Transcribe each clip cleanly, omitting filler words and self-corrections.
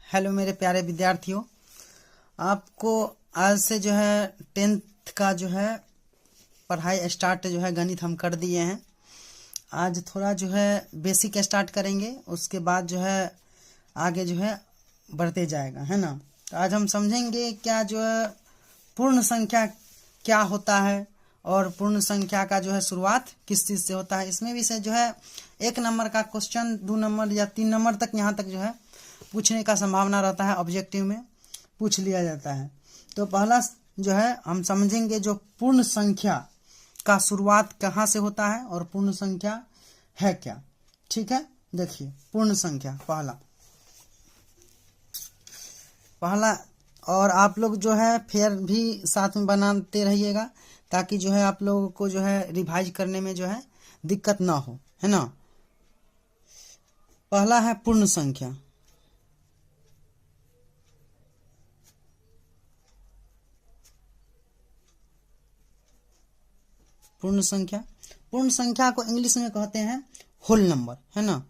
Hello मेरे प्यारे विद्यार्थियों, आपको आज से जो है 10th का जो है पढ़ाई स्टार्ट जो है गणित हम कर दिए हैं। आज थोड़ा जो है बेसिक स्टार्ट करेंगे, उसके बाद जो है आगे जो है बढ़ते जाएगा, है ना। तो आज हम समझेंगे क्या जो है पूर्ण संख्या क्या होता है और पूर्ण संख्या का जो है शुरुआत किस चीज़ से होता है। इसमें भी से जो है 1 नंबर का क्वेश्चन 2 नंबर या 3 नंबर तक यहाँ तक जो है पूछने का संभावना रहता है, ऑब्जेक्टिव में पूछ लिया जाता है। तो पहला जो है हम समझेंगे जो पूर्ण संख्या का शुरुआत कहाँ से होता है और पूर्ण संख्या है क्या। ठीक है, देखिए पूर्ण संख्या पहला और आप लोग जो है फेयर भी साथ में बनाते रहिएगा ताकि जो है आप लोगों को जो है रिवाइज करने में जो है दिक्कत ना हो, है ना। पहला है पूर्ण संख्या। पूर्ण संख्या को इंग्लिश में कहते हैं होल नंबर, है ना।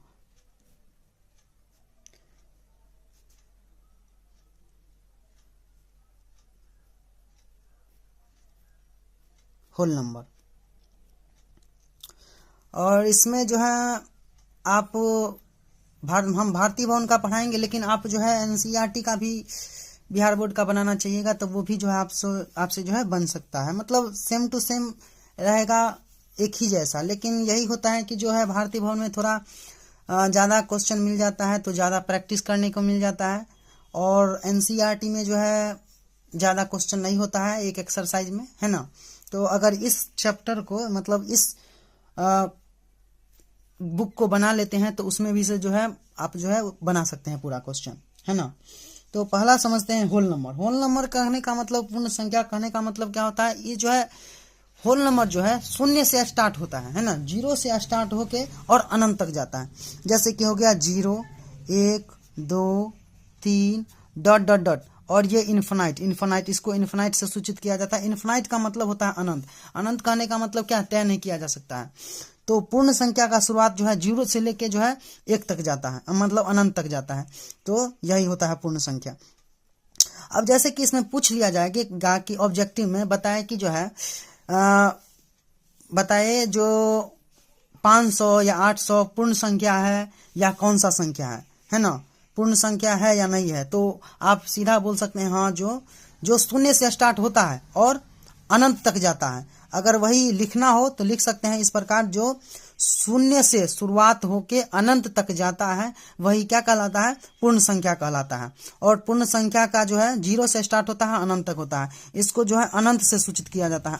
Whole number. और इसमें जो है आप हम भारतीय भवन का पढ़ाएंगे, लेकिन आप जो है एनसीईआरटी का भी बिहार बोर्ड का बनाना चाहिएगा, तो वो भी जो है आपसे जो है बन सकता है। मतलब सेम टू सेम रहेगा, एक ही जैसा। लेकिन यही होता है कि जो है भारतीय भवन में थोड़ा ज़्यादा क्वेश्चन मिल जाता है, तो ज़्यादा प्रैक्टिस करने को मिल जाता है। और एनसीईआरटी में जो है ज़्यादा क्वेश्चन नहीं होता है एक एक्सरसाइज में, है ना। तो अगर इस चैप्टर को मतलब इस बुक को बना लेते हैं तो उसमें भी से जो है आप जो है बना सकते हैं पूरा क्वेश्चन, है ना। तो पहला समझते हैं होल नंबर। होल नंबर कहने का मतलब, पूर्ण संख्या कहने का मतलब क्या होता है। ये जो है होल नंबर जो है शून्य से स्टार्ट होता है ना, 0 से स्टार्ट होके और अनंत तक जाता है। जैसे कि हो गया 0, 1, 2, 3 डॉट डॉट डॉट, और ये इन्फिनाइट, इसको इन्फिनाइट से सूचित किया जाता है। इन्फिनाइट का मतलब होता है अनंत। अनंत कहने का मतलब क्या, तय नहीं किया जा सकता है। तो पूर्ण संख्या का शुरुआत जो है 0 से लेके जो है 1 तक जाता है, मतलब अनंत तक जाता है। तो यही होता है पूर्ण संख्या। अब जैसे कि इसमें पूछ लिया जाएगा कि ऑब्जेक्टिव में बताए कि जो है बताइए जो 500 या 800 पूर्ण संख्या है या कौन सा संख्या है ना। पूर्ण संख्या है या नहीं है, तो आप सीधा बोल सकते हैं हाँ, जो शून्य से स्टार्ट होता है और अनंत तक जाता है। अगर वही लिखना हो तो लिख सकते हैं इस प्रकार, जो शून्य से शुरुआत होके अनंत तक जाता है वही क्या कहलाता है, पूर्ण संख्या कहलाता है। और पूर्ण संख्या का जो है 0 से स्टार्ट होता है, अनंत तक होता है। इसको जो है अनंत से सूचित किया जाता है।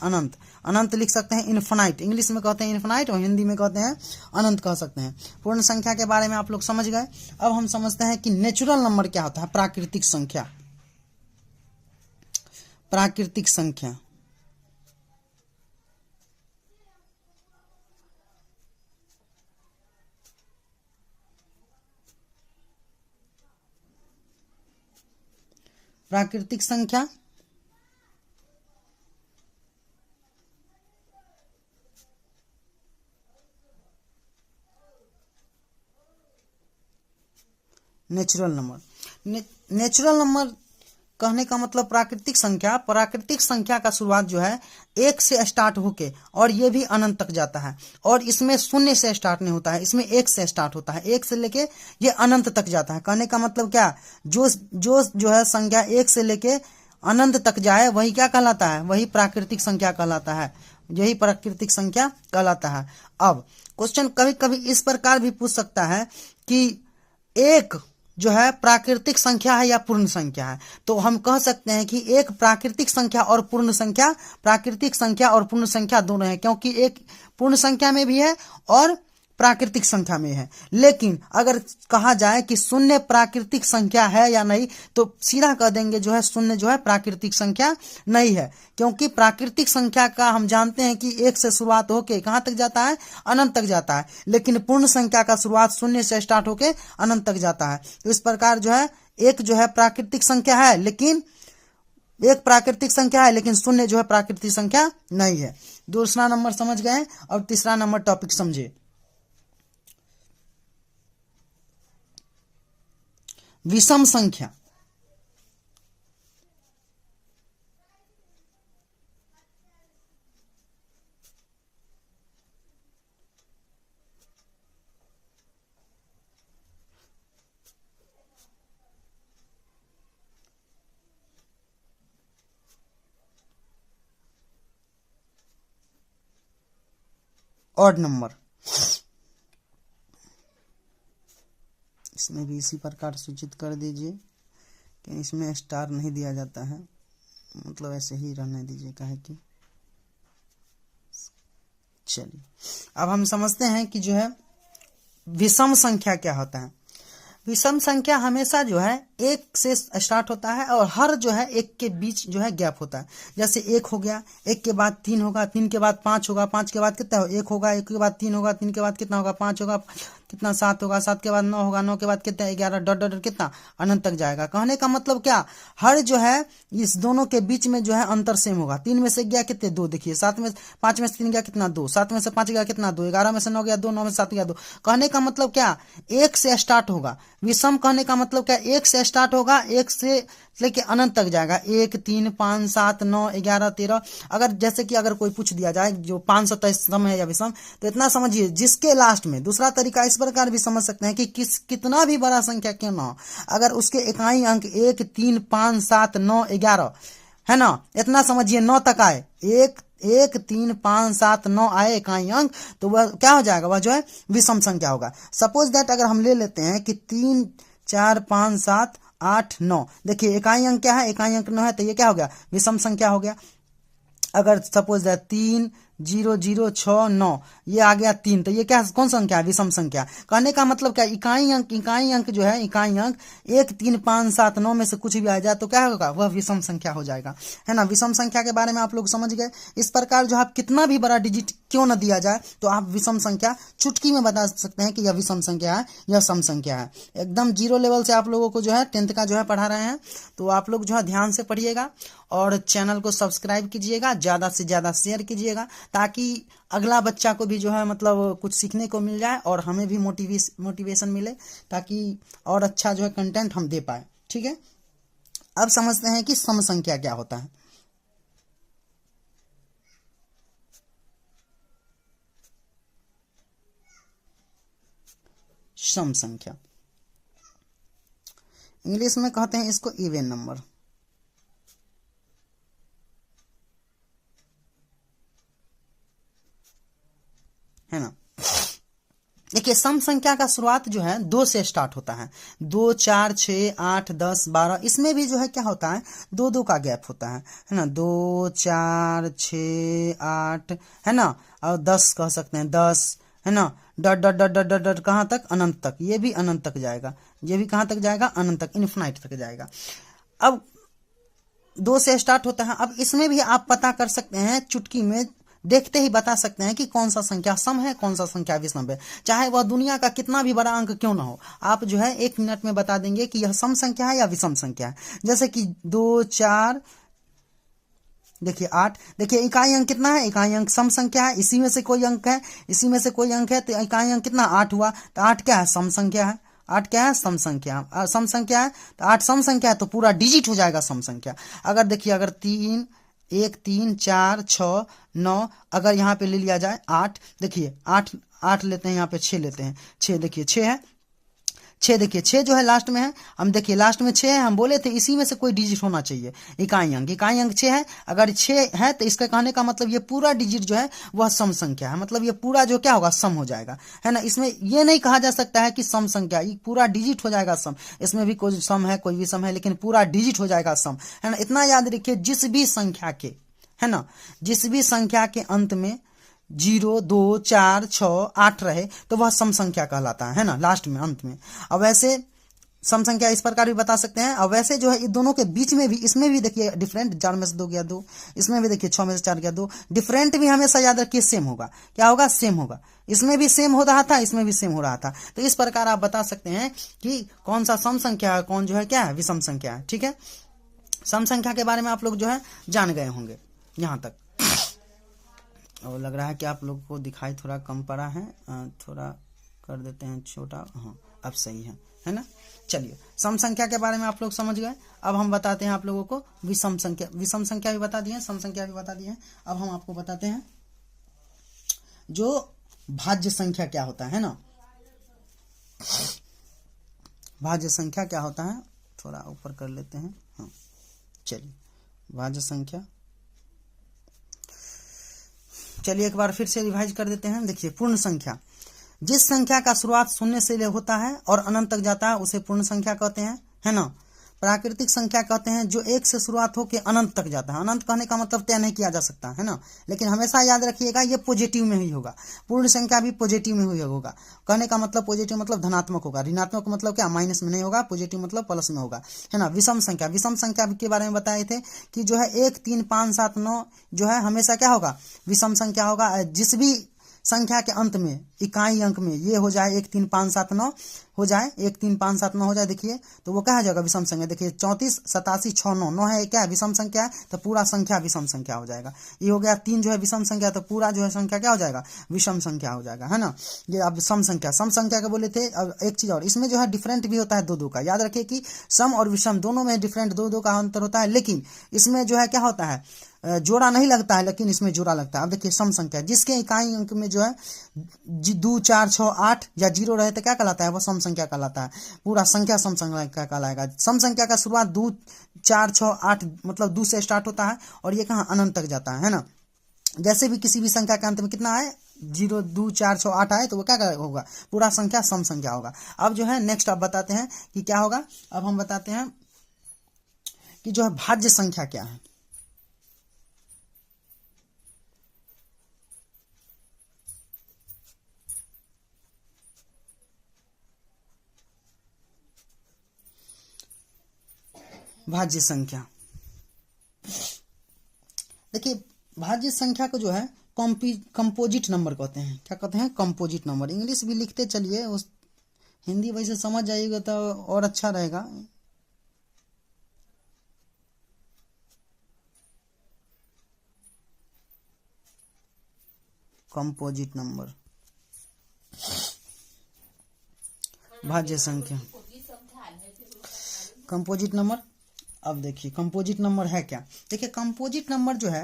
अनंत लिख सकते हैं इन्फिनाइट, इंग्लिश में कहते हैं इन्फिनाइट और हिंदी में कहते हैं अनंत कह सकते हैं। पूर्ण संख्या के बारे में आप लोग समझ गए। अब हम समझते हैं कि नेचुरल नंबर क्या होता है। प्राकृतिक संख्या। प्राकृतिक संख्या प्राकृतिक संख्या नेचुरल नंबर कहने का मतलब प्राकृतिक संख्या का शुरुआत जो है 1 से स्टार्ट होके और ये भी अनंत तक जाता है। और इसमें शून्य से स्टार्ट नहीं होता है, इसमें 1 से स्टार्ट होता है। 1 से लेके ये अनंत तक जाता है। कहने का मतलब क्या, जो है संख्या 1 से लेके अनंत तक जाए वही क्या कहलाता है, वही प्राकृतिक संख्या कहलाता है। यही प्राकृतिक संख्या कहलाता है। अब क्वेश्चन कभी कभी इस प्रकार भी पूछ सकता है कि एक जो है प्राकृतिक संख्या है या पूर्ण संख्या है। तो हम कह सकते हैं कि एक प्राकृतिक संख्या और पूर्ण संख्या, प्राकृतिक संख्या और पूर्ण संख्या दोनों है, क्योंकि एक पूर्ण संख्या में भी है और प्राकृतिक संख्या में है। लेकिन अगर कहा जाए कि शून्य प्राकृतिक संख्या है या नहीं, तो सीधा कह देंगे जो है शून्य जो है प्राकृतिक संख्या नहीं है, क्योंकि प्राकृतिक संख्या का हम जानते हैं कि 1 से शुरुआत होके कहाँ तक जाता है, अनंत तक जाता है। लेकिन पूर्ण संख्या का शुरुआत शून्य से स्टार्ट होके अनंत तक जाता है। तो इस प्रकार जो है एक जो है प्राकृतिक संख्या है, लेकिन एक प्राकृतिक संख्या है लेकिन शून्य जो है प्राकृतिक संख्या नहीं है। दूसरा नंबर समझ गए। और तीसरा नंबर टॉपिक समझे। विषम संख्या, ऑड नंबर, इसमें भी इसी प्रकार सूचित कर दीजिए कि इसमें स्टार नहीं दिया जाता है, मतलब ऐसे ही रहने दीजिए, काहे कि चलिए अब हम समझते हैं कि जो है विषम संख्या क्या होता है। विषम संख्या हमेशा जो है एक से स्टार्ट होता है और हर जो है एक के बीच जो है गैप होता है। जैसे एक हो गया, एक के बाद तीन होगा, तीन के बाद पांच होगा, पांच के बाद कितना होगा, एक होगा, एक के बाद तीन होगा, तीन के बाद कितना होगा, पांच होगा, कितना सात होगा, सात के बाद नौ होगा, नौ के बाद कितना 11, डॉट डॉट कितना अनंत तक जाएगा। कहने का मतलब क्या, हर जो है इस दोनों के बीच में जो है अंतर सेम होगा। तीन में से गया कितने, दो, देखिए सात में पांच में से तीन गया कितना, दो, सात में से पांच गया कितना, दो, 11 में से 9 गया दो, 9 में से 7 गया दो। कहने का मतलब क्या, एक से स्टार्ट होगा। विषम कहने का मतलब क्या, एक से स्टार्ट होगा, एक से लेके अनंत तक जाएगा। 1, 3, 5, 7, 9, 11, 13। अगर जैसे कि अगर कोई पूछ दिया जाए जो 523 सम है या विषम, तो इतना समझिए जिसके लास्ट में, दूसरा तरीका इस प्रकार भी समझ सकते हैं कि कितना भी बड़ा संख्या क्यों ना हो, अगर उसके इकाई अंक 1, 3, 5, 7, 9, 11 है ना, इतना समझिए 9 तक आए, 1, 3, 5, 7, 9 आए इकाई अंक, तो वह क्या हो जाएगा, वह जो है विषम संख्या होगा। सपोज दैट अगर हम ले लेते हैं कि 3, 4, 5, 7, 8, 9, देखिए इकाई अंक क्या है, इकाई अंक 9 है, तो ये क्या हो गया, विषम संख्या हो गया। अगर सपोज दैट 3, 0, 0, 6, 9 ये आ गया 3, तो ये क्या, कौन संख्या है, विषम संख्या। कहने का मतलब क्या, इकाई अंक जो है, इकाई अंक 1, 3, 5, 7, 9 में से कुछ भी आ जाए तो क्या होगा, वह विषम संख्या हो जाएगा, है ना। विषम संख्या के बारे में आप लोग समझ गए। इस प्रकार जो आप कितना भी बड़ा डिजिट क्यों न दिया जाए, तो आप विषम संख्या चुटकी में बता सकते हैं कि यह विषम संख्या है, यह सम संख्या है। एकदम जीरो लेवल से आप लोगों को जो है 10th का जो है पढ़ा रहे हैं, तो आप लोग जो है ध्यान से पढ़िएगा और चैनल को सब्सक्राइब कीजिएगा, ज़्यादा से ज़्यादा शेयर कीजिएगा, ताकि अगला बच्चा को भी जो है मतलब कुछ सीखने को मिल जाए और हमें भी मोटिवेशन मिले, ताकि और अच्छा जो है कंटेंट हम दे पाए। ठीक है, अब समझते हैं कि सम संख्या क्या होता है। सम संख्या इंग्लिश में कहते हैं इसको इवन नंबर, है ना। देखिए सम संख्या का शुरुआत जो है 2 से स्टार्ट होता है। 2, 4, 6, 8, 10, 12, इसमें भी जो है क्या होता है, 2 का गैप होता है ना। 2, 4, 6, 8 है ना, और 10 कह सकते हैं, 10 है ना, dot dot dot dot dot dot कहाँ तक, अनंत तक। ये भी अनंत तक जाएगा, ये भी कहाँ तक जाएगा, अनंत तक, इन्फिनाइट तक जाएगा। अब 2 से स्टार्ट होता है। अब इसमें भी आप पता कर सकते हैं, चुटकी में देखते ही बता सकते हैं कि कौन सा संख्या सम है, कौन सा संख्या विषम है, चाहे वह दुनिया का कितना भी बड़ा अंक क्यों ना हो। आप जो है 1 मिनट में बता देंगे कि यह सम संख्या है या विषम संख्या है। जैसे कि 2, 4, देखिए 8, देखिए इकाई अंक कितना है, इकाई अंक सम संख्या है, इसी में से कोई अंक है, इसी में से कोई अंक है, तो इकाई अंक कितना 8 हुआ, तो 8 क्या है, सम संख्या है। 8 क्या है, सम संख्या, सम संख्या है, तो 8 सम संख्या है, तो पूरा डिजिट हो जाएगा सम संख्या। अगर देखिए अगर 3, 1, 3, 4, 6, 9, अगर यहाँ पे ले लिया जाए 8, देखिए 8 लेते हैं, यहाँ पे 6 लेते हैं, 6 देखिए 6 है, 6 देखिए 6 जो है लास्ट में है, हम देखिए लास्ट में 6 है, हम बोले थे इसी में से कोई डिजिट होना चाहिए, इकाई अंक 6 है। अगर 6 है तो इसका कहने का मतलब ये पूरा डिजिट जो है वह सम संख्या है, मतलब ये पूरा जो क्या होगा, सम हो जाएगा, है ना। इसमें ये नहीं कहा जा सकता है कि सम संख्या, ये पूरा डिजिट हो जाएगा सम, इसमें भी कोई सम है कोई भी सम है, लेकिन पूरा डिजिट हो जाएगा सम, है ना। इतना याद रखिए, जिस भी संख्या के, है ना, जिस भी संख्या के अंत में 0, 2, 4, 6, 8 रहे तो वह सम संख्या कहलाता है ना, लास्ट में, अंत में। अब वैसे सम संख्या इस प्रकार भी बता सकते हैं। और वैसे जो है इन दोनों के बीच में भी, इसमें भी देखिए डिफरेंट, 4 में से 2 गया 2, इसमें भी देखिए 6 में से 4 गया 2, डिफरेंट भी हमेशा याद रखिए सेम होगा। क्या होगा, सेम होगा। इसमें भी सेम हो रहा था, इसमें भी सेम हो रहा था, तो इस प्रकार आप बता सकते हैं कि कौन सा सम संख्या है, कौन जो है क्या है, विषम संख्या है। ठीक है, सम संख्या के बारे में आप लोग जो है जान गए होंगे यहाँ तक। और लग रहा है कि आप लोगों को दिखाई थोड़ा कम पड़ा है, थोड़ा कर देते हैं छोटा, हाँ अब सही है है ना। चलिए, सम संख्या के बारे में आप लोग समझ गए। अब हम बताते हैं आप लोगों को विषम संख्या। विषम संख्या भी बता दिए, सम संख्या भी बता दिए। अब हम आपको बताते हैं जो भाज्य संख्या क्या होता है ना। भाज्य संख्या क्या होता है, थोड़ा ऊपर कर लेते हैं। हाँ, चलिए, भाज्य संख्या, चलिए एक बार फिर से रिवाइज कर देते हैं। देखिए, पूर्ण संख्या, जिस संख्या का शुरुआत शून्य से होता है और अनंत तक जाता है उसे पूर्ण संख्या कहते हैं, है ना। प्राकृतिक संख्या कहते हैं जो एक से शुरुआत होकर अनंत तक जाता है। अनंत कहने का मतलब तय नहीं किया जा सकता, है ना, लेकिन हमेशा याद रखिएगा ये पॉजिटिव में ही होगा। पूर्ण संख्या भी पॉजिटिव में ही होगा। कहने का मतलब पॉजिटिव मतलब धनात्मक होगा, ऋणात्मक मतलब क्या, माइनस में नहीं होगा, पॉजिटिव मतलब प्लस में होगा, है ना। विषम संख्या, विषम संख्या के बारे में बताए थे कि जो है 1, 3, 5, 7, 9 जो है हमेशा क्या होगा, विषम संख्या होगा। जिस भी संख्या के अंत में इकाई अंक में ये हो जाए 1, 3, 5, 7, 9 हो जाए, 1, 3, 5, 7, 9 हो जाए, देखिए तो वो क्या हो जाएगा, विषम संख्या। देखिए 34, 87, 6, 9, 9 है क्या है, विषम संख्या है, तो पूरा संख्या विषम संख्या हो जाएगा। ये हो गया 3 जो है विषम संख्या, तो पूरा जो है संख्या क्या हो जाएगा, विषम संख्या हो जाएगा, है ना। ये अब सम संख्या, सम संख्या का बोले थे। अब एक चीज और, इसमें जो है डिफरेंट भी होता है 2-2 का। याद रखिए कि सम और विषम दोनों में डिफरेंट 2-2 का अंतर होता है, लेकिन इसमें जो है क्या होता है, जोड़ा नहीं लगता है, लेकिन इसमें जोड़ा लगता है। अब देखिए सम संख्या, जिसके इकाई अंक में जो है 2, 4, 6, 8 या 0 रहे तो क्या कहलाता है, वो सम संख्या कहलाता है। पूरा संख्या सम संख्या कहलाएगा। सम संख्या का शुरुआत 2, 4, 6, 8 मतलब 2 से स्टार्ट होता है और ये कहाँ, अनंत तक जाता है ना। जैसे भी किसी भी संख्या के अंत में कितना आए, 0, 2, 4, 6, 8 आए तो वो क्या होगा, पूरा संख्या सम संख्या होगा। अब जो है नेक्स्ट आप बताते हैं कि क्या होगा। अब हम बताते हैं कि जो है भाज्य संख्या क्या है। भाज्य संख्या, देखिए भाज्य संख्या को जो है कंपोजिट नंबर कहते हैं। क्या कहते हैं, कंपोजिट नंबर। इंग्लिश भी लिखते चलिए, उस हिंदी वैसे समझ जाइएगा तो और अच्छा रहेगा। कंपोजिट नंबर, भाज्य संख्या, कंपोजिट नंबर। अब देखिए कंपोजिट नंबर है क्या। देखिए कंपोजिट नंबर जो है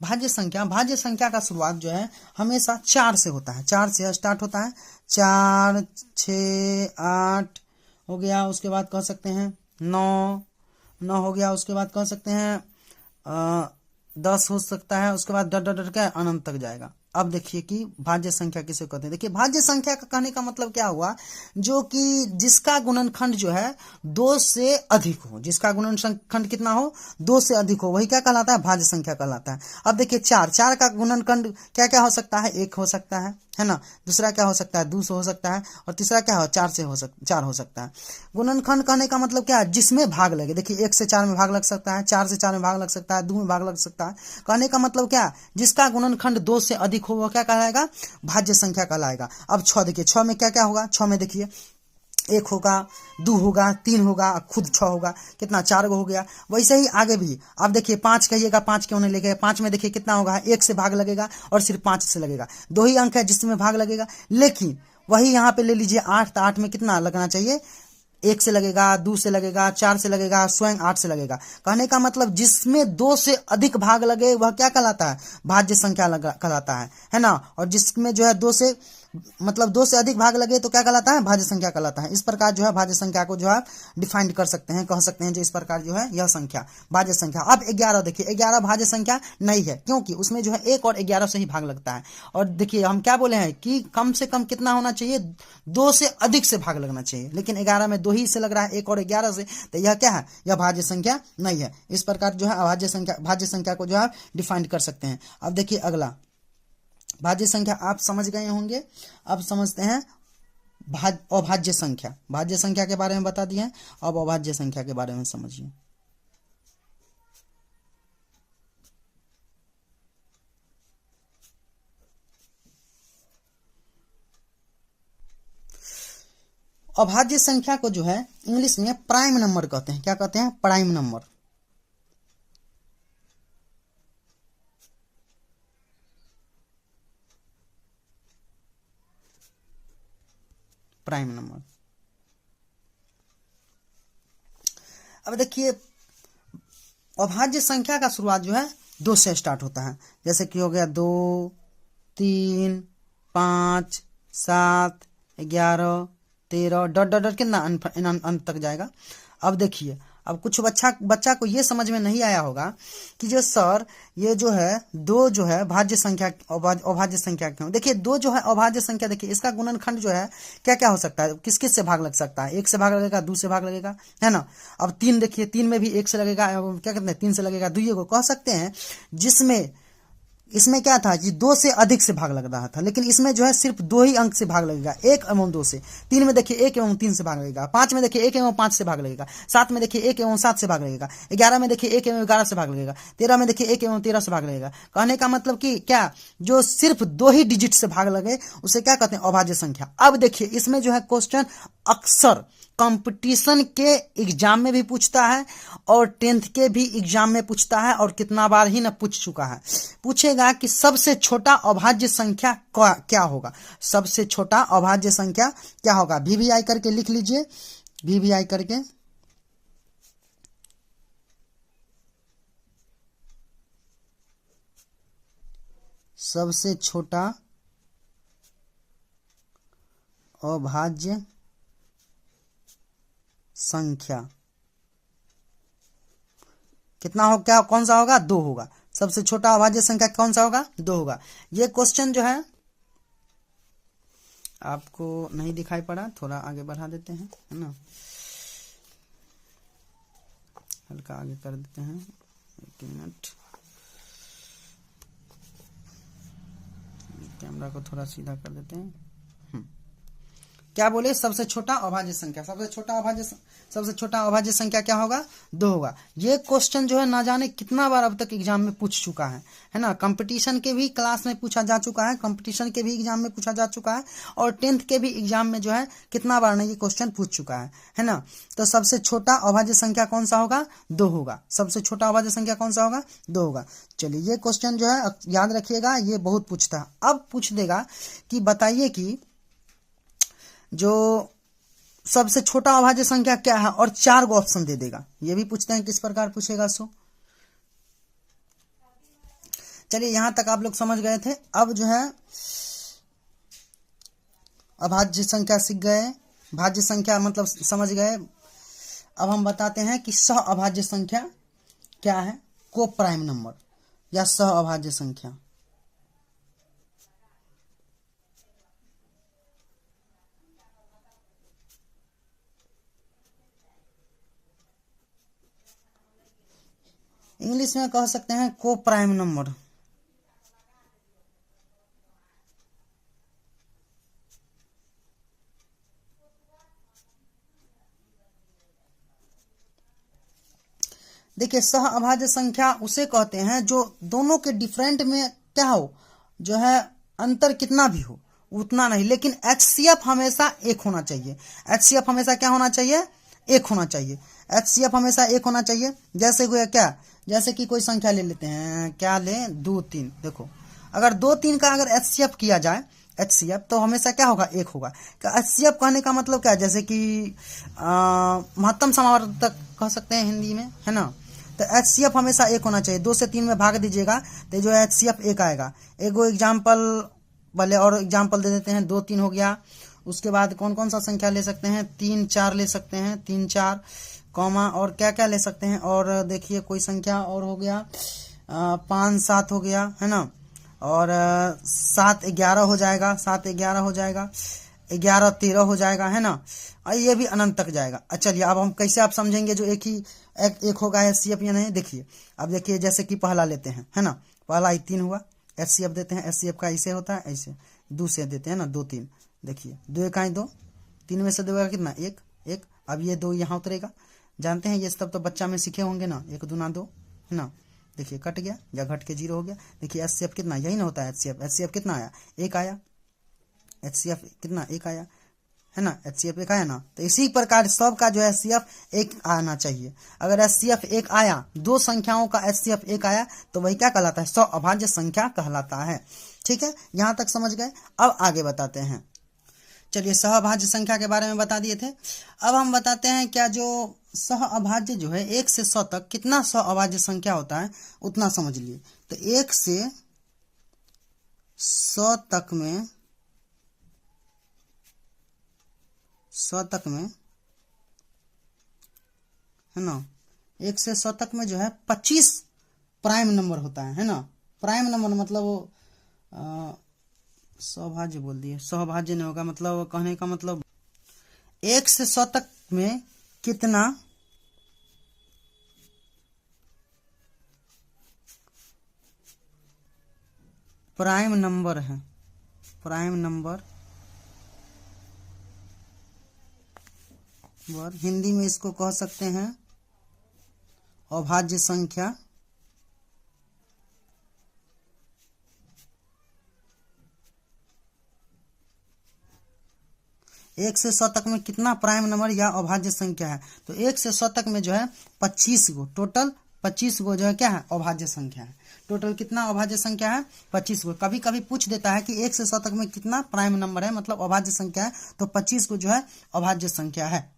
भाज्य संख्या, भाज्य संख्या का शुरुआत जो है हमेशा 4 से होता है, 4 से स्टार्ट होता है। 4, 6, 8 हो गया, उसके बाद कह सकते हैं 9 हो गया, उसके बाद कह सकते हैं 10 हो सकता है, उसके बाद डर डर डर के अनंत तक जाएगा। अब देखिए कि भाज्य संख्या किसे कहते हैं। देखिए भाज्य संख्या का कहने का मतलब क्या हुआ, जो कि जिसका गुणनखंड जो है 2 से अधिक हो, जिसका गुणनखंड कितना हो, 2 से अधिक हो, वही क्या कहलाता है, भाज्य संख्या कहलाता है। अब देखिए 4 का गुणनखंड क्या क्या हो सकता है, 1 हो सकता है ना। दूसरा क्या हो सकता है, 2 से हो सकता है, और तीसरा क्या हो, 4 हो सकता है। गुणनखंड कहने का मतलब क्या है, जिसमें भाग लगे। देखिए 1 से 4 में भाग लग सकता है, 4 से 4 में भाग लग सकता है, 2 में भाग लग सकता है। कहने का मतलब क्या, जिसका गुणनखंड 2 से अधिक हो वो क्या कहलाएगा, भाज्य संख्या कहलाएगा। अब 6 देखिए, 6 में क्या क्या होगा, 6 में देखिए 1 होगा, 2 होगा, 3 होगा, खुद 6 होगा, कितना 4 हो गया। वैसे ही आगे भी अब देखिए 5 कहिएगा, 5 क्यों नहीं लगेगा, 5 में देखिए कितना होगा, 1 से भाग लगेगा और सिर्फ 5 से लगेगा। 2 ही अंक है जिसमें भाग लगेगा, लेकिन वही यहाँ पे ले लीजिए 8, तो 8 में कितना लगना चाहिए, 1 से लगेगा, 2 से लगेगा, 4 से लगेगा, स्वयं 8 से लगेगा। कहने का मतलब जिसमें 2 से अधिक भाग लगे वह क्या कहलाता है, भाज्य संख्या कहलाता है ना। और जिसमें जो है 2 से मतलब 2 से अधिक भाग लगे तो क्या कहलाता है, भाज्य संख्या कहलाता है। इस प्रकार जो है भाज्य संख्या को जो है डिफाइन कर सकते हैं, कह सकते हैं जो इस प्रकार जो है यह संख्या भाज्य संख्या। अब 11 देखिए, 11 भाज्य संख्या नहीं है, क्योंकि उसमें जो है 1 और 11 से ही भाग लगता है। और देखिए हम क्या बोले हैं कि कम से कम कितना होना चाहिए, 2 से अधिक से भाग लगना चाहिए, लेकिन 11 में 2 ही से लग रहा है, 1 और 11 से, तो यह क्या है, यह भाज्य संख्या नहीं है। इस प्रकार जो है अभाज्य संख्या, भाज्य संख्या को जो है डिफाइन कर सकते हैं। अब देखिए अगला भाज्य संख्या आप समझ गए होंगे। अब समझते हैं अभाज्य संख्या। भाज्य संख्या के बारे में बता दिए, अब अभाज्य संख्या के बारे में समझिए। अभाज्य संख्या को जो है इंग्लिश में प्राइम नंबर कहते हैं। क्या कहते हैं, प्राइम नंबर। Prime number. अब देखिए अभाज्य संख्या का शुरुआत जो है 2 से स्टार्ट होता है, जैसे कि हो गया 2, 3, 5, 7, 11, 13 डॉट डॉट डॉट कितना अंत तक जाएगा। अब देखिए अब कुछ बच्चा को ये समझ में नहीं आया होगा कि जो सर ये जो है 2 जो है भाज्य संख्या अभाज्य संख्या क्यों। देखिए 2 जो है अभाज्य संख्या, देखिए इसका गुणनखंड जो है क्या क्या हो सकता है, किस किस से भाग लग सकता है, 1 से भाग लगेगा, 2 से भाग लगेगा, है ना। अब 3 देखिए 3 में भी 1 से लगेगा, क्या कहते हैं 3 से लगेगा, 2 को कह सकते हैं। जिसमें इसमें क्या था कि 2 से अधिक से भाग लग रहा था, लेकिन इसमें जो है सिर्फ 2 ही अंक से भाग लगेगा, 1 एवं 2 से। 3 में देखिए 1 एवं 3 से भाग लगेगा, 5 में देखिए 1 एवं 5 से भाग लगेगा, 7 में देखिए 1 एवं 7 से भाग लगेगा, 11 में देखिए 1 एवं 11 से भाग लगेगा, 13 में देखिए 1 एवं 13 से भाग लगेगा। कहने का मतलब कि क्या, जो सिर्फ 2 ही डिजिट से भाग लगे उसे क्या कहते हैं, अभाज्य संख्या। अब देखिए इसमें जो है क्वेश्चन अक्सर कंपटीशन के एग्जाम में भी पूछता है और 10th के भी एग्जाम में पूछता है, और कितना बार ही ना पूछ चुका है। पूछेगा कि सबसे छोटा अभाज्य संख्या क्या होगा, सबसे छोटा अभाज्य संख्या क्या होगा। VVI करके लिख लीजिए, VVI करके सबसे छोटा अभाज्य संख्या कितना हो, क्या कौन सा होगा, 2 होगा। सबसे छोटा अभाज्य संख्या कौन सा होगा, 2 होगा। ये क्वेश्चन जो है आपको नहीं दिखाई पड़ा, थोड़ा आगे बढ़ा देते हैं, है ना, हल्का आगे कर देते हैं, 1 मिनट, कैमरा को थोड़ा सीधा कर देते हैं। क्या बोले, सबसे छोटा अभाज्य संख्या, सबसे छोटा अभाज्य संख्या क्या होगा, 2 होगा। ये क्वेश्चन जो है ना जाने कितना बार अब तक एग्जाम में पूछ चुका है ना। कंपटीशन के भी क्लास में पूछा जा चुका है, कंपटीशन के भी एग्जाम में पूछा जा चुका है, और 10th के भी एग्जाम में जो है कितना बार नहीं ये क्वेश्चन पूछ चुका है ना। तो सबसे छोटा अभाज्य संख्या कौन सा होगा, 2 होगा। सबसे छोटा अभाज्य संख्या कौन सा होगा, 2 होगा। चलिए ये क्वेश्चन जो है याद रखिएगा, ये बहुत पूछता है। अब पूछ देगा कि बताइए कि जो सबसे छोटा अभाज्य संख्या क्या है, और 4 को ऑप्शन दे देगा। ये भी पूछते हैं किस प्रकार पूछेगा सो। चलिए यहां तक आप लोग समझ गए थे। अब जो है अभाज्य संख्या सीख गए, भाज्य संख्या मतलब समझ गए। अब हम बताते हैं कि सह अभाज्य संख्या क्या है, को प्राइम नंबर या सह अभाज्य संख्या। इंग्लिश में कह सकते हैं को प्राइम नंबर। देखिए सह अभाज्य संख्या उसे कहते हैं जो दोनों के डिफरेंट में क्या हो, जो है अंतर कितना भी हो उतना नहीं, लेकिन HCF हमेशा 1 होना चाहिए। HCF हमेशा क्या होना चाहिए, 1 होना चाहिए। HCF हमेशा 1 होना चाहिए। जैसे कोई क्या, जैसे कि कोई संख्या ले लेते हैं, क्या लें, 2, 3। देखो अगर 2, 3 का अगर HCF किया जाए, HCF तो हमेशा क्या होगा, 1 होगा। HCF कहने का मतलब क्या है, जैसे कि महत्तम समावर्तक कह सकते हैं हिंदी में, है ना। तो HCF हमेशा 1 होना चाहिए। 2 से 3 में भाग दीजिएगा तो जो HCF 1 आएगा। एगो एग्जाम्पल भले और एग्जाम्पल दे देते हैं, 2, 3 हो गया। उसके बाद कौन कौन सा संख्या ले सकते हैं, 3, 4 ले सकते हैं, 3, 4 कॉमा और क्या क्या ले सकते हैं। और देखिए कोई संख्या और हो गया, 5, 7 हो गया, है ना। और 7, 11 हो जाएगा, 7, 11 हो जाएगा, 11, 13 हो जाएगा, है ना। और ये भी अनंत तक जाएगा। चलिए अब हम कैसे आप समझेंगे जो एक होगा HCF या नहीं। देखिए अब देखिए जैसे कि पहला लेते हैं, है ना, पहला ही 3 हुआ, HCF देते हैं। HCF का ऐसे होता है, ऐसे 2 से देते हैं ना, 2, 3। देखिए 2 1 2, 3 में से देगा कितना, 1 1। अब ये 2 यहाँ उतरेगा, जानते हैं ये सब तो बच्चा में सीखे होंगे ना, 1 2 2, है ना। देखिए कट गया या घट के 0 हो गया। देखिए HCF कितना, यही ना होता है HCF कितना आया, 1 आया। HCF कितना, 1 आया, है ना। HCF 1 आया ना। तो इसी प्रकार सब का जो है HCF 1 आना चाहिए। अगर HCF 1 आया, 2 संख्याओं का HCF 1 आया तो वही क्या कहलाता है, सह अभाज्य संख्या कहलाता है। ठीक है, यहां तक समझ गए। अब आगे बताते हैं। चलिए सहअभाज्य संख्या के बारे में बता दिए थे। अब हम बताते हैं क्या जो सह अभाज्य जो है 1 से 100 तक कितना सह अभाज्य संख्या होता है उतना समझ लिए। तो 1 से 100 तक में 100 तक में है ना, 1 से 100 तक में जो है 25 प्राइम नंबर होता है ना। प्राइम नंबर मतलब सहभाज्य बोल दिए, सहभाज्य नहीं होगा, मतलब कहने का मतलब 1 से 100 तक में कितना प्राइम नंबर है, प्राइम नंबर हिंदी में इसको कह सकते हैं अभाज्य संख्या। एक से 100 तक में कितना प्राइम नंबर या अभाज्य संख्या है। तो 1 से 100 तक में जो है 25 गो, टोटल 25 गो जो है क्या है अभाज्य संख्या है। टोटल कितना अभाज्य संख्या है 25 गो। कभी कभी पूछ देता है कि 1 से 100 तक में कितना प्राइम नंबर है, मतलब अभाज्य संख्या है, तो 25 को जो है अभाज्य संख्या है।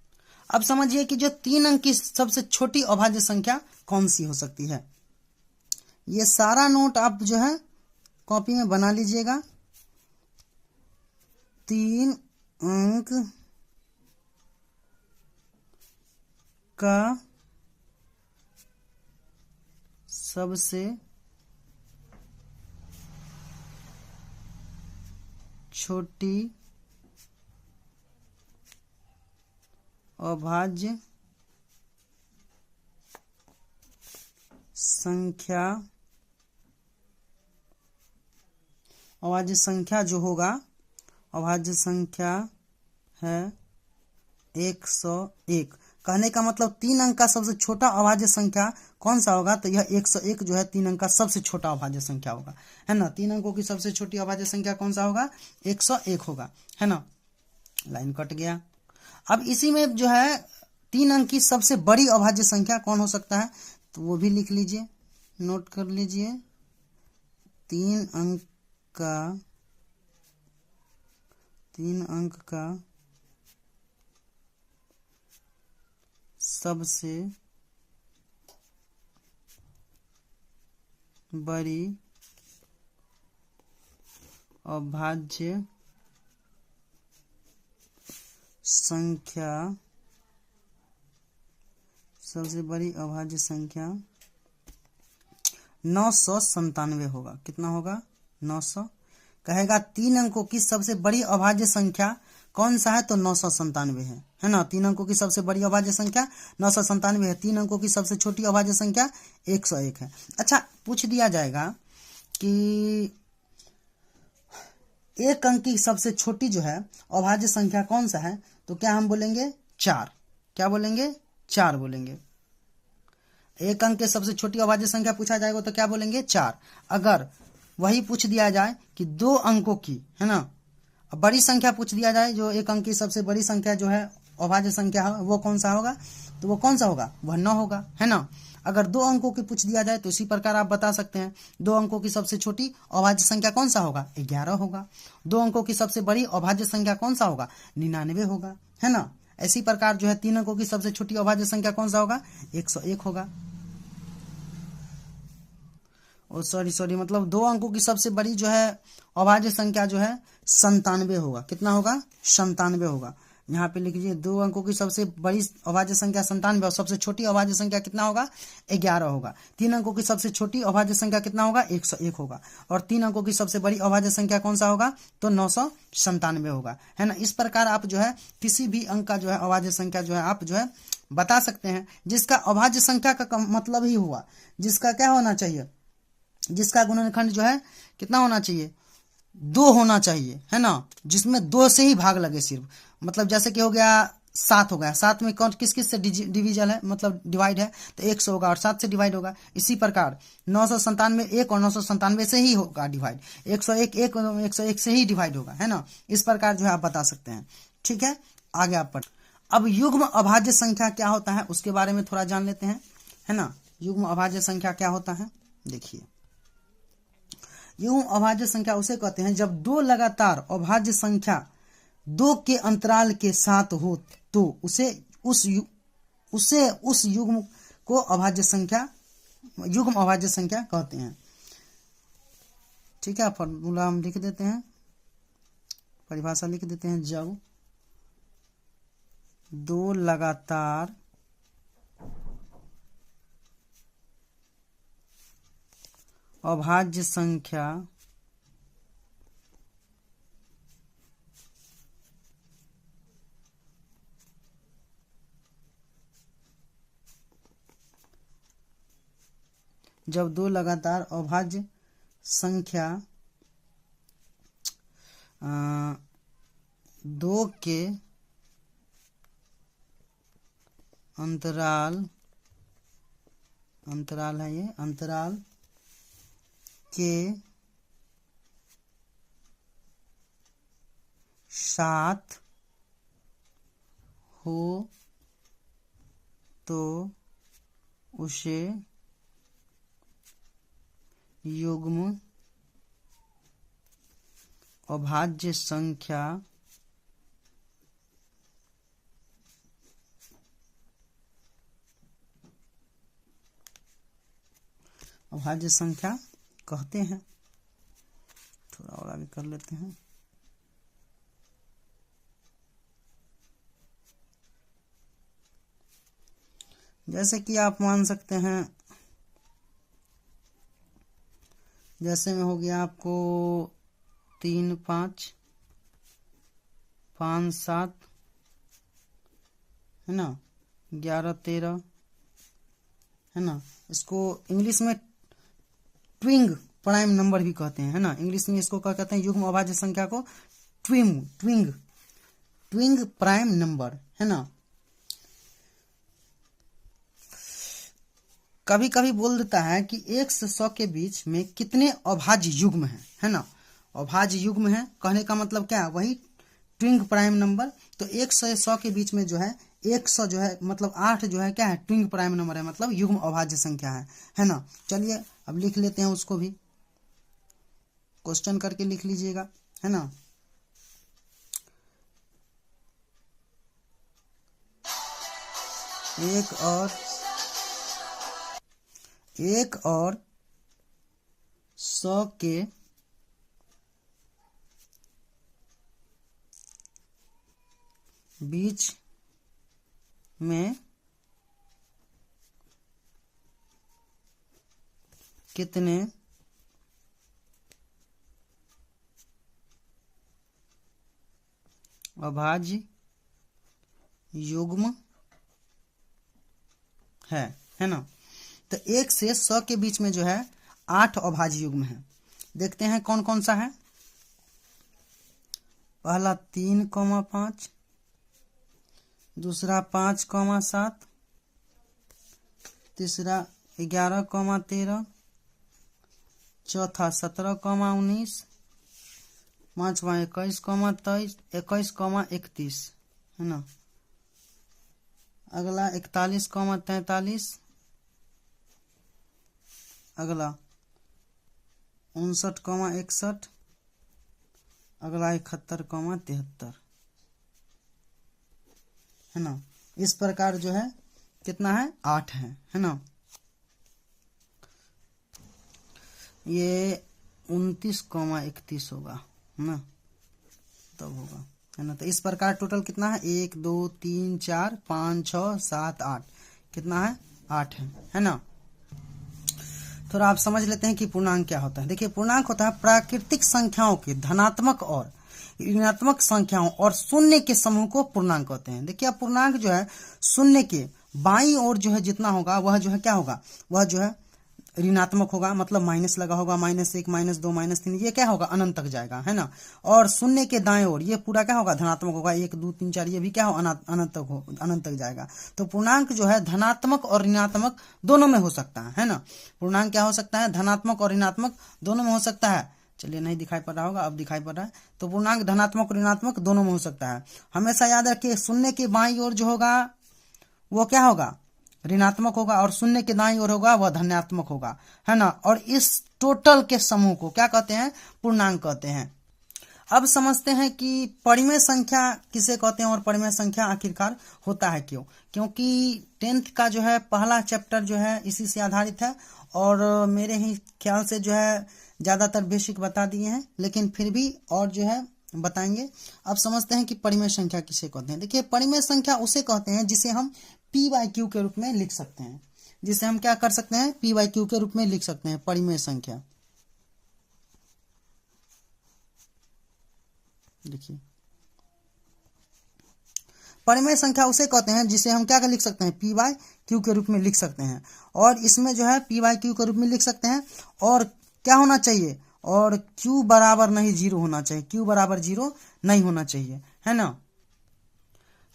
अब समझिए कि जो 3 अंक की सबसे छोटी अभाज्य संख्या कौन सी हो सकती है। ये सारा नोट आप जो है कॉपी में बना लीजिएगा। 3 अंक का सबसे छोटी अभाज्य संख्या, अभाज्य संख्या जो होगा अभाज्य संख्या है 101। कहने का मतलब 3 अंक का सबसे छोटा अभाज्य संख्या कौन सा होगा, तो यह 101 जो है 3 अंक का सबसे छोटा अभाज्य संख्या होगा, है ना। 3 अंकों की सबसे छोटी अभाज्य संख्या कौन सा होगा 101 होगा, है ना। लाइन कट गया। अब इसी में जो है 3 अंक की सबसे बड़ी अभाज्य संख्या कौन हो सकता है, तो वो भी लिख लीजिए, नोट कर लीजिए। 3 अंक का सबसे बड़ी अभाज्य संख्या, सबसे बड़ी अभाज्य संख्या 997 होगा। कितना होगा 900। कहेगा 3 अंकों की सबसे बड़ी अभाज्य संख्या कौन सा है, तो 997 है ना। 3 अंकों की सबसे बड़ी अभाज्य संख्या 997 है। 3 अंकों की सबसे छोटी अभाज्य संख्या 101 है। अच्छा, पूछ दिया जाएगा कि 1 अंक की सबसे छोटी जो है अभाज्य संख्या कौन सा है, तो क्या हम बोलेंगे 4। क्या बोलेंगे 4 बोलेंगे। 1 अंक के सबसे छोटी अभाज्य संख्या पूछा जाएगा तो क्या बोलेंगे 4। अगर वही पूछ दिया जाए कि 2 अंकों की, है ना, बड़ी संख्या पूछ दिया जाए, जो 1 अंक की सबसे बड़ी संख्या जो है अभाज्य संख्या है वो कौन सा होगा, तो वो कौन सा होगा, वह 9 होगा, है ना। अगर 2 अंकों की पूछ दिया जाए तो इसी प्रकार आप बता सकते हैं 2 अंकों की सबसे छोटी अभाज्य संख्या कौन सा होगा 11 होगा। 2 अंकों की सबसे बड़ी अभाज्य संख्या कौन सा होगा 99 होगा, है ना। इसी प्रकार जो है 3 अंकों की सबसे छोटी अभाज्य संख्या कौन सा होगा 101 होगा। और सॉरी मतलब 2 अंकों की सबसे बड़ी जो है अभाज्य संख्या जो है 97 होगा। कितना होगा 97 होगा। यहाँ पे लिख लीजिए 2 अंकों की सबसे बड़ी अभाज्य संख्या 97 और सबसे छोटी अभाज्य संख्या कितना होगा 11 होगा। 3 अंकों की सबसे छोटी अभाज्य संख्या कितना होगा 101 होगा। और 3 अंकों की सबसे बड़ी अभाज्य संख्या कौन सा होगा, तो 997 होगा, है ना। इस प्रकार आप जो है किसी भी अंक का जो है अभाज्य संख्या जो है आप जो है बता सकते हैं, जिसका अभाज्य संख्या का मतलब ही हुआ, जिसका क्या होना चाहिए, जिसका गुणनखंड जो है कितना होना चाहिए 2 होना चाहिए, है ना। जिसमें 2 से ही भाग लगे सिर्फ, मतलब जैसे कि हो गया 7 हो गया, 7 में कौन किस किस से डिवीजन है, मतलब डिवाइड है, तो 1 से होगा और 7 से डिवाइड होगा। इसी प्रकार 997 1 और 997 से ही होगा डिवाइड। 101 101 से ही डिवाइड होगा, है ना। इस प्रकार जो है आप बता सकते हैं। ठीक है, आगे आप पढ़। अब युग्म अभाज्य संख्या क्या होता है उसके बारे में थोड़ा जान लेते हैं, है ना। युग्म अभाज्य संख्या क्या होता है, देखिए। युग्म अभाज्य संख्या उसे कहते हैं जब 2 लगातार अभाज्य संख्या 2 के अंतराल के साथ हो तो उसे उसे उस युग्म को अभाज्य संख्या, युग्म अभाज्य संख्या कहते हैं। ठीक है, फॉर्मूला हम लिख देते हैं, परिभाषा लिख देते हैं। जब दो लगातार अभाज्य संख्या जब दो लगातार अभाज्य संख्या दो के अंतराल है, ये अंतराल के साथ हो तो उसे युग्म अभाज्य संख्या कहते हैं। थोड़ा और आगे कर लेते हैं। जैसे कि आप मान सकते हैं, जैसे में हो गया आपको 3 5 5 7 है ना, 11 13 है ना। इसको इंग्लिश में ट्विंग प्राइम नंबर भी कहते हैं, है ना। इंग्लिश में इसको क्या कहते हैं, युग्म अभाज्य संख्या को ट्विंग प्राइम नंबर, है ना। कभी कभी बोल देता है कि 1 से 100 के बीच में कितने अभाज्य युग्म हैं, है ना। अभाज्य युग्म है कहने का मतलब क्या है, वही ट्विंग प्राइम नंबर। तो 1 से 100 के बीच में जो है 100 जो है मतलब 8 जो है क्या है, ट्विंग प्राइम नंबर है, मतलब युग्म अभाज्य संख्या है ना। चलिए अब लिख लेते हैं उसको भी, क्वेश्चन करके लिख लीजिएगा, है ना। एक और 100 के बीच में कितने अभाज्य युग्म है ना। तो 1 से 100 के बीच में जो है 8 अभाज्य युग्म है। देखते हैं कौन कौन सा है। पहला 3,5, दूसरा 5,7, तीसरा 11,13, चौथा 17,19, पांचवा 21,31 है ना। अगला 41,43, अगला 59,61, अगला 71,73 है ना। इस प्रकार जो है कितना है, 8 है ना। ये 29,31 होगा ना, तब होगा, है ना। तो इस प्रकार टोटल कितना है, 1 2 3 4 5 6 7 8, कितना है, 8 है ना। थोड़ा आप समझ लेते हैं कि पूर्णांक क्या होता है। देखिए पूर्णांक होता है प्राकृतिक संख्याओं के धनात्मक और ऋणात्मक संख्याओं और शून्य के समूह को पूर्णांक कहते हैं। देखिए अब पूर्णांक जो है शून्य के बाईं ओर जो है जितना होगा वह जो है क्या होगा, वह जो है ऋणात्मक होगा, मतलब माइनस लगा होगा, -1 -2 -3, ये क्या होगा, अनंत तक जाएगा, है ना। और शून्य के दाएं ओर ये पूरा क्या होगा, धनात्मक होगा, 1 2 3 4, ये भी क्या हो, अनंत तक जाएगा। तो पूर्णांक जो है धनात्मक और ऋणात्मक दोनों में हो सकता है ना। पूर्णांक क्या हो सकता है, धनात्मक और ऋणात्मक दोनों में हो सकता है। चलिए नहीं दिखाई पड़ रहा होगा, अब दिखाई पड़ रहा है। तो पूर्णांक धनात्मक और ऋणात्मक दोनों में हो सकता है। हमेशा याद रखिए शून्य के बाईं ओर जो होगा वो क्या होगा, ऋणात्मक होगा, और शून्य के दाईं ओर होगा वह धनात्मक होगा, है ना। और इस टोटल के समूह को क्या कहते हैं, पूर्णांक कहते हैं। अब समझते हैं कि परिमेय संख्या किसे कहते हैं और परिमेय संख्या आखिरकार होता है क्यों। क्योंकि 10th का जो है पहला चैप्टर जो है इसी से आधारित है और मेरे ही ख्याल से जो है ज़्यादातर बेसिक बता दिए हैं, लेकिन फिर भी और जो है बताएंगे। अब समझते हैं कि परिमेय संख्या किसे कहते हैं। देखिए, परिमेय संख्या उसे कहते हैं जिसे हम p/q के रूप में लिख सकते हैं, जिसे हम क्या कर सकते हैं, p/q के रूप में लिख सकते हैं परिमेय संख्या। देखिए, परिमेय संख्या उसे कहते हैं जिसे हम क्या लिख सकते हैं, p/q के रूप में लिख सकते हैं। और इसमें जो है p/q के रूप में लिख सकते हैं और क्या होना चाहिए, और q बराबर नहीं 0 होना चाहिए, q बराबर 0 नहीं होना चाहिए, है ना,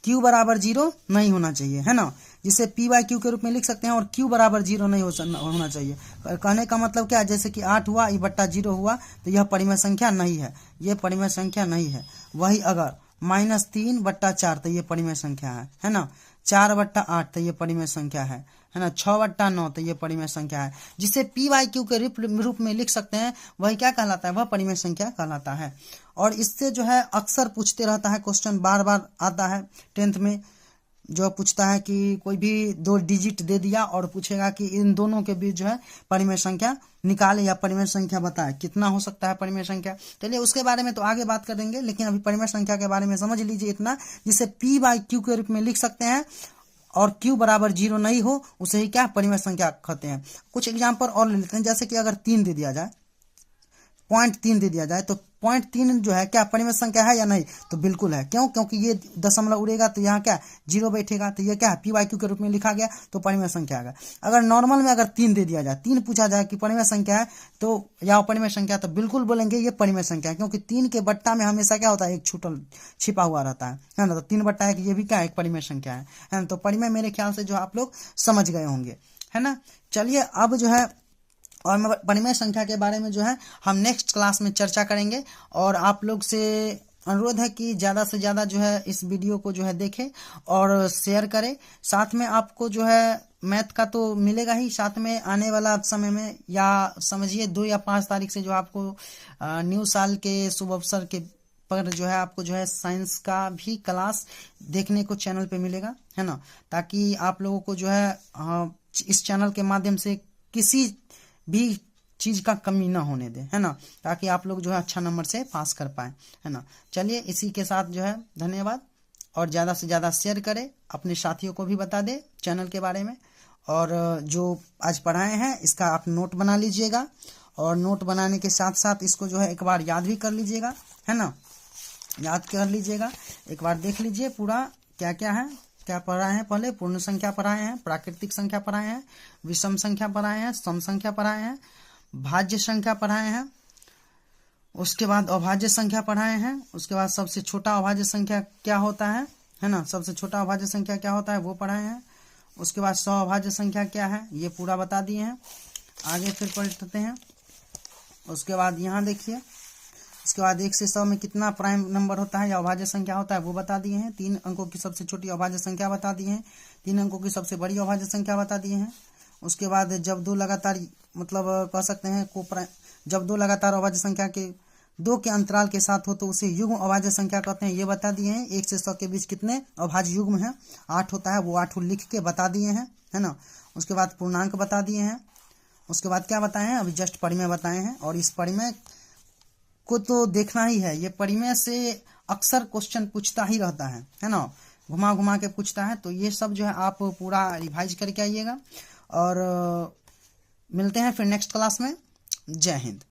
q बराबर 0 नहीं होना चाहिए, है ना, जिसे p/q के रूप में लिख सकते हैं और q बराबर 0 नहीं होना चाहिए। कहने का मतलब क्या है, जैसे कि 8 हुआ ई बट्टा 0 हुआ तो यह परिमेय संख्या नहीं है, ये परिमेय संख्या नहीं है। वही अगर -3/4 तो ये परिमेय संख्या है ना, 4/8 तो ये परिमेय संख्या है ना, 6/9 तो ये परिमेय संख्या है। जिसे p/q के रूप में लिख सकते हैं वही क्या कहलाता है, वह परिमेय संख्या कहलाता है। और इससे जो है अक्सर पूछते रहता है क्वेश्चन, बार बार आता है 10th में, जो पूछता है कि कोई भी 2 डिजिट दे दिया और पूछेगा कि इन दोनों के बीच जो है परिमेय संख्या निकाले या परिमेय संख्या बताए, कितना हो सकता है परिमेय संख्या। चलिए उसके बारे में तो आगे बात करेंगे, लेकिन अभी परिमेय संख्या के बारे में समझ लीजिए इतना, जिसे p/q के रूप में लिख सकते हैं और q बराबर 0 नहीं हो उसे ही क्या परिमेय संख्या कहते हैं। कुछ एग्जाम्पल और ले लेते हैं, जैसे कि अगर 3 दे दिया जाए, 0.3 दे दिया जाए तो 0.3 जो है क्या परिमेय संख्या है या नहीं, तो बिल्कुल है। क्यों, क्योंकि ये दशमलव उड़ेगा तो यहाँ क्या 0 बैठेगा, तो ये क्या है p/q के रूप में लिखा गया तो परिमेय संख्या आएगा। अगर नॉर्मल में अगर 3 दे दिया जाए, 3 पूछा जाए कि परिमेय संख्या है तो या परिमेय संख्या, तो बिल्कुल बोलेंगे ये परिमेय संख्या है, क्योंकि 3 के बट्टा में हमेशा क्या होता है, एक छिपा हुआ रहता है ना, तो 3/1 ये भी क्या एक परिमेय संख्या है ना। तो परिमेय मेरे ख्याल से जो आप लोग समझ गए होंगे, है ना। चलिए अब जो है और परिमेय संख्या के बारे में जो है हम नेक्स्ट क्लास में चर्चा करेंगे। और आप लोग से अनुरोध है कि ज़्यादा से ज़्यादा जो है इस वीडियो को जो है देखें और शेयर करें। साथ में आपको जो है मैथ का तो मिलेगा ही, साथ में आने वाला समय में या समझिए 2 या 5 तारीख से जो आपको न्यू साल के शुभ अवसर के पर जो है आपको जो है साइंस का भी क्लास देखने को चैनल पे मिलेगा, है ना, ताकि आप लोगों को जो है इस चैनल के माध्यम से किसी भी चीज का कमी ना होने दे, है ना, ताकि आप लोग जो है अच्छा नंबर से पास कर पाए, है ना। चलिए इसी के साथ जो है धन्यवाद, और ज़्यादा से ज़्यादा शेयर करें, अपने साथियों को भी बता दें चैनल के बारे में। और जो आज पढ़ाए हैं इसका आप नोट बना लीजिएगा, और नोट बनाने के साथ साथ इसको जो है एक बार याद भी कर लीजिएगा, है ना, याद कर लीजिएगा, एक बार देख लीजिए पूरा क्या क्या है, क्या पढ़ाए हैं। पहले पूर्ण संख्या पढ़ाए हैं, प्राकृतिक संख्या पढ़ाए हैं, विषम संख्या पढ़ाए हैं, सम संख्या पढ़ाए हैं, भाज्य संख्या पढ़ाए हैं, उसके बाद अभाज्य संख्या पढ़ाए हैं, उसके बाद सबसे छोटा अभाज्य संख्या क्या होता है ना, सबसे छोटा अभाज्य संख्या क्या होता है वो पढ़ाए हैं। उसके बाद सअभाज्य संख्या क्या है ये पूरा बता दिए हैं। आगे फिर पढ़ते हैं। उसके बाद यहाँ देखिए, उसके बाद 1 से 100 में कितना प्राइम नंबर होता है या अभाज्य संख्या होता है वो बता दिए हैं। 3 अंकों की सबसे छोटी अभाज्य संख्या बता दिए हैं, 3 अंकों की सबसे बड़ी अभाज्य संख्या बता दिए हैं। उसके बाद जब 2 लगातार मतलब कह सकते हैं जब 2 लगातार अभाज्य संख्या के 2 के अंतराल के साथ हो तो उसे युग्म अभाज्य संख्या कहते हैं, ये बता दिए हैं। 1 से 100 के बीच कितने अभाज्य युग्म हैं, 8 होता है, वो 8 लिख के बता दिए हैं, है ना। उसके बाद पूर्णांक बता दिए हैं। उसके बाद क्या बताए हैं, अभी जस्ट परिमेय बताए हैं। और इस परिमेय को तो देखना ही है, ये परिमेय से अक्सर क्वेश्चन पूछता ही रहता है ना, घुमा घुमा के पूछता है। तो ये सब जो है आप पूरा रिवाइज करके आइएगा, और मिलते हैं फिर नेक्स्ट क्लास में। जय हिंद।